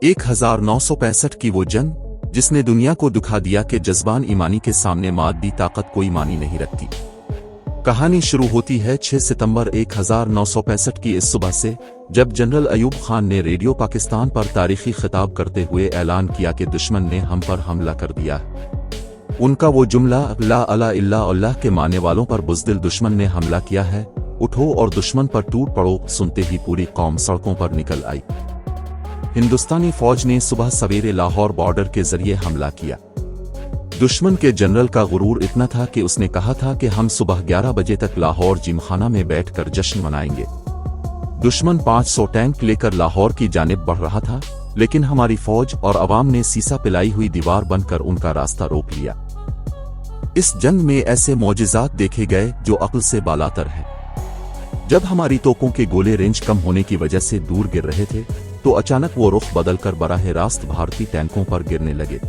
1965 की वो जंग जिसने दुनिया को दिखा दिया कि जज्बान ईमानी के सामने मादी ताकत कोई मानी नहीं रखती। कहानी शुरू होती है 6 सितंबर 1965 की इस सुबह से, जब जनरल अयूब खान ने रेडियो पाकिस्तान पर तारीखी खिताब करते हुए ऐलान किया कि दुश्मन ने हम पर हमला कर दिया है। उनका वो जुमला ला अला इल्ला अल्लाह के मानने वालों पर बुज़दिल दुश्मन ने हमला किया है, उठो और दुश्मन पर टूट पड़ो, सुनते ही पूरी कौम सड़कों पर निकल आई। हिंदुस्तानी फौज ने सुबह सवेरे लाहौर बॉर्डर के जरिए हमला किया। दुश्मन के जनरल का गुरूर इतना था कि उसने कहा था कि हम सुबह 11 बजे तक लाहौर जिमखाना में बैठकर जश्न मनाएंगे। दुश्मन 500 टैंक लेकर लाहौर की जानिब बढ़ रहा था, लेकिन हमारी फौज और अवाम ने सीसा पिलाई हुई दीवार बनकर उनका रास्ता रोक लिया। इस जंग में ऐसे मौजिज़ात देखे गए जो अक्ल से बालातर हैं। जब हमारी तोपों के गोले रेंज कम होने की वजह से दूर गिर रहे थे, तो अचानक वो रुख बदलकर बराह रास्त भारतीय टैंकों पर गिरने लगे।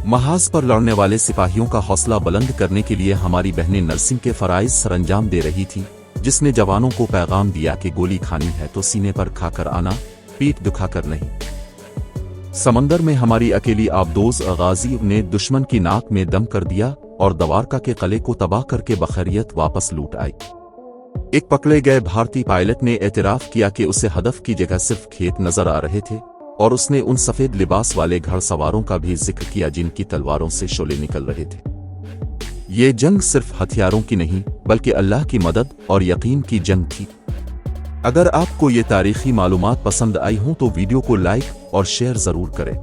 महाज पर लड़ने वाले सिपाहियों का हौसला बुलंद करने के लिए हमारी बहनें नर्सिंग के फराइज सरंजाम दे रही थी, जिसने जवानों को पैगाम दिया कि गोली खानी है तो सीने पर खाकर आना, पीठ दुखाकर नहीं। समंदर में हमारी अकेली आबदोज गाजी ने दुश्मन की नाक में दम कर दिया और दवारका के किले को तबाह करके बखैरियत वापस लूट आई। एक पकड़े गए भारतीय पायलट ने एतराफ किया कि उसे हदफ की जगह सिर्फ खेत नजर आ रहे थे, और उसने उन सफेद लिबास वाले घड़सवारों का भी जिक्र किया जिनकी तलवारों से शोले निकल रहे थे। ये जंग सिर्फ हथियारों की नहीं, बल्कि अल्लाह की मदद और यकीन की जंग थी। अगर आपको ये तारीखी मालूमात पसंद आई हों तो वीडियो को लाइक और शेयर जरूर करें।